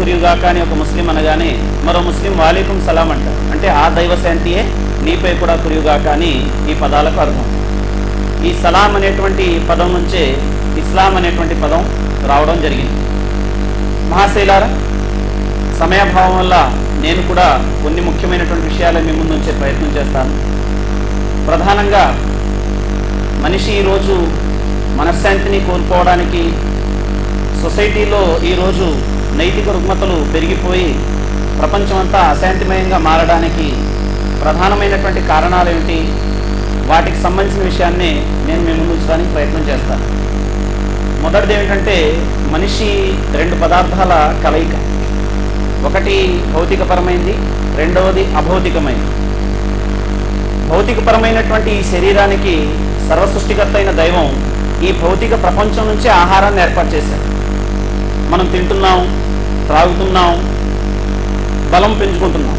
కురియుగాక అని ఒక ముస్లిం అనగానే మరో ముస్లిం వాలేకుం సలాం అంటారు. అంటే ఆ దైవశాంతియే నీపై కూడా కురియుగాక అని ఈ పదాలకు అర్థం. ఈ సలాం అనేటువంటి పదం నుంచే ఇస్లాం అనేటువంటి పదం రావడం జరిగింది. మహాశైలారా, సమయాభావం వల్ల నేను కూడా కొన్ని ముఖ్యమైనటువంటి విషయాలను మీ ముందు ఉంచే ప్రయత్నం చేస్తాను. ప్రధానంగా మనిషి ఈరోజు మనశ్శాంతిని కోల్పోవడానికి, సొసైటీలో ఈరోజు నైతిక రుగ్మతలు పెరిగిపోయి ప్రపంచమంతా అశాంతిమయంగా మారడానికి ప్రధానమైనటువంటి కారణాలు ఏమిటి, వాటికి సంబంధించిన విషయాన్ని నేను మీ ముందు ఉంచడానికి ప్రయత్నం చేస్తాను. మొదటిది ఏమిటంటే, మనిషి రెండు పదార్థాల కలయిక. ఒకటి భౌతికపరమైనది, రెండవది అభౌతికమైనది. భౌతికపరమైనటువంటి ఈ శరీరానికి సర్వసృష్టికర్త అయిన దైవం ఈ భౌతిక ప్రపంచం నుంచి ఆహారాన్ని ఏర్పాటు చేశారు. మనం తింటున్నాం, త్రాగుతున్నాం, బలం పెంచుకుంటున్నాం.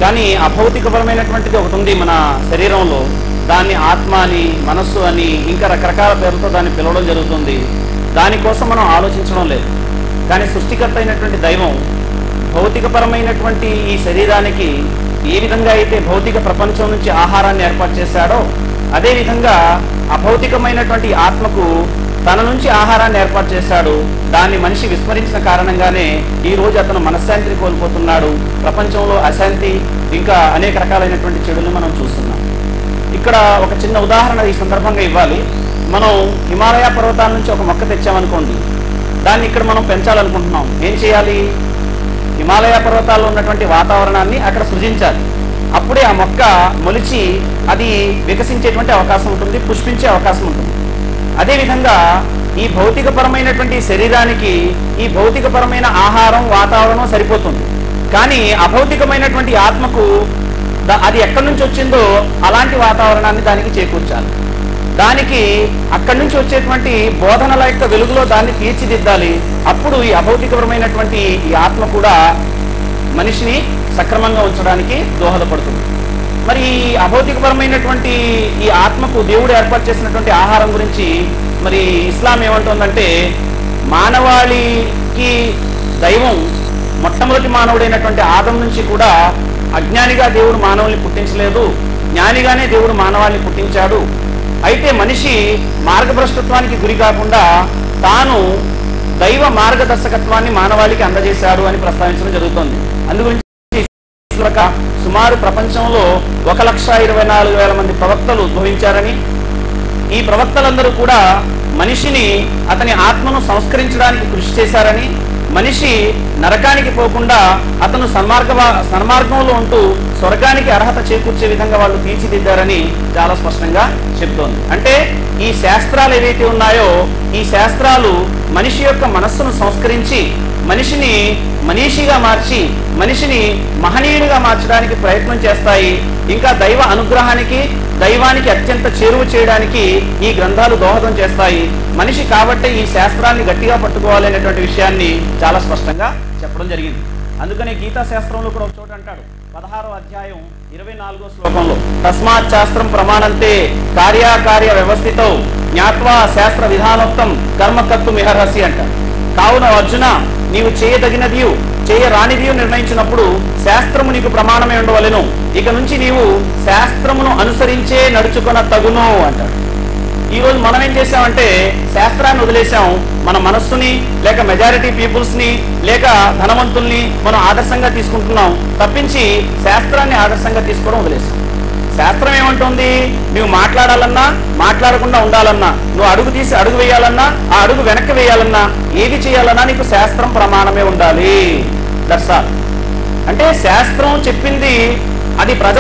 కానీ అభౌతికపరమైనటువంటిది ఒకటి ఉంది మన శరీరంలో. దాన్ని ఆత్మ అని, మనస్సు అని, ఇంకా రకరకాల పేర్లతో దాన్ని పిలవడం జరుగుతుంది. దానికోసం మనం ఆలోచించడం లేదు. కానీ సృష్టికర్త అయినటువంటి దైవం భౌతికపరమైనటువంటి ఈ శరీరానికి ఏ విధంగా అయితే భౌతిక ప్రపంచం నుంచి ఆహారాన్ని ఏర్పాటు చేశాడో, అదేవిధంగా అభౌతికమైనటువంటి ఆత్మకు తన నుంచి ఆహారాన్ని ఏర్పాటు చేశాడు. దాన్ని మనిషి విస్మరించిన కారణంగానే ఈ రోజు అతను మనశ్శాంతిని కోల్పోతున్నాడు. ప్రపంచంలో అశాంతి, ఇంకా అనేక రకాలైనటువంటి చెడులను మనం చూస్తున్నాం. ఇక్కడ ఒక చిన్న ఉదాహరణ ఈ సందర్భంగా ఇవ్వాలి. మనం హిమాలయ పర్వతాల నుంచి ఒక మొక్క తెచ్చామనుకోండి, దాన్ని ఇక్కడ మనం పెంచాలనుకుంటున్నాం. ఏం చేయాలి? హిమాలయ పర్వతాల్లో ఉన్నటువంటి వాతావరణాన్ని అక్కడ సృజించాలి. అప్పుడే ఆ మొక్క మొలిచి అది వికసించేటువంటి అవకాశం ఉంటుంది, పుష్పించే అవకాశం ఉంటుంది. అదేవిధంగా ఈ భౌతికపరమైనటువంటి శరీరానికి ఈ భౌతికపరమైన ఆహారం, వాతావరణం సరిపోతుంది. కానీ అభౌతికమైనటువంటి ఆత్మకు అది ఎక్కడి నుంచి వచ్చిందో అలాంటి వాతావరణాన్ని దానికి చేకూర్చాలి. దానికి అక్కడి నుంచి వచ్చేటువంటి బోధనల యొక్క వెలుగులో దాన్ని తీర్చిదిద్దాలి. అప్పుడు ఈ అభౌతికపరమైనటువంటి ఈ ఆత్మ కూడా మనిషిని సక్రమంగా ఉంచడానికి దోహదపడుతుంది. మరి ఈ అభౌతికపరమైనటువంటి ఈ ఆత్మకు దేవుడు ఏర్పాటు చేసినటువంటి ఆహారం గురించి మరి ఇస్లాం ఏమంటుందంటే, మానవాళికి దైవం మొట్టమొదటి మానవుడైనటువంటి ఆదం నుంచి కూడా అజ్ఞానిగా దేవుడు మానవుల్ని పుట్టించలేదు, జ్ఞానిగానే దేవుడు మానవాళిని పుట్టించాడు. అయితే మనిషి మార్గభ్రష్టత్వానికి గురి కాకుండా తాను దైవ మార్గదర్శకత్వాన్ని మానవాళికి అందజేశాడు అని ప్రస్తావించడం జరుగుతుంది. అందుగురించి సుమారు ప్రపంచంలో 1,24,000 మంది ప్రవక్తలు ఉద్భవించారని, ఈ ప్రవక్తలందరూ కూడా మనిషిని అతని ఆత్మను సంస్కరించడానికి కృషి చేశారని, మనిషి నరకానికి పోకుండా అతను సన్మార్గంలో ఉంటూ స్వర్గానికి అర్హత చేకూర్చే విధంగా వాళ్ళు తీర్చిదిద్దారని చాలా స్పష్టంగా చెప్తోంది. అంటే ఈ శాస్త్రాలు ఏవైతే ఉన్నాయో, ఈ శాస్త్రాలు మనిషి యొక్క మనస్సును సంస్కరించి మనిషిని మనీషిగా మార్చి మనిషిని మహనీయునిగా మార్చడానికి ప్రయత్నం చేస్తాయి. ఇంకా దైవ అనుగ్రహానికి, దైవానికి అత్యంత చేరువ చేయడానికి ఈ గ్రంథాలు దోహదం చేస్తాయి. మనిషి కాబట్టి ఈ శాస్త్రాన్ని గట్టిగా పట్టుకోవాలి అనేటువంటి విషయాన్ని చాలా స్పష్టంగా చెప్పడం జరిగింది. అందుకనే గీతా శాస్త్రంలో కూడా ఒక చోట అంటాడు, 16వ అధ్యాయం 24వ శ్లోకంలో, తస్మాత్ శాస్త్రం ప్రమాణంతే కార్యాకార్య వ్యవస్థితో జ్ఞాత్వా శాస్త్ర విధానోక్తం కర్మకర్తు మిహర్హసి అంటాడు. కావున అర్జున, నీవు చేయదగినదియు చేయరానిదియు నిర్ణయించినప్పుడు శాస్త్రము నీకు ప్రమాణమే ఉండవలెను. ఇక నుంచి నీవు శాస్త్రమును అనుసరించే నడుచుకొన తగును అంటాడు. ఈరోజు మనం ఏం చేసామంటే శాస్త్రాన్ని వదిలేసాం. మన మనస్సుని, లేక మెజారిటీ పీపుల్స్ని, లేక ధనవంతుల్ని మనం ఆదర్శంగా తీసుకుంటున్నాం తప్పించి శాస్త్రాన్ని ఆదర్శంగా తీసుకోవడం వదిలేసాం. శాస్త్రం ఏమంటుంది? నువ్వు మాట్లాడాలన్నా, మాట్లాడకుండా ఉండాలన్నా, నువ్వు అడుగు తీసి అడుగు వేయాలన్నా, ఆ అడుగు వెనక్కి వేయాలన్నా, ఏది చేయాలన్నా నీకు శాస్త్రం ప్రమాణమే ఉండాలి. That's all. అంటే శాస్త్రం చెప్పింది అది ప్రజల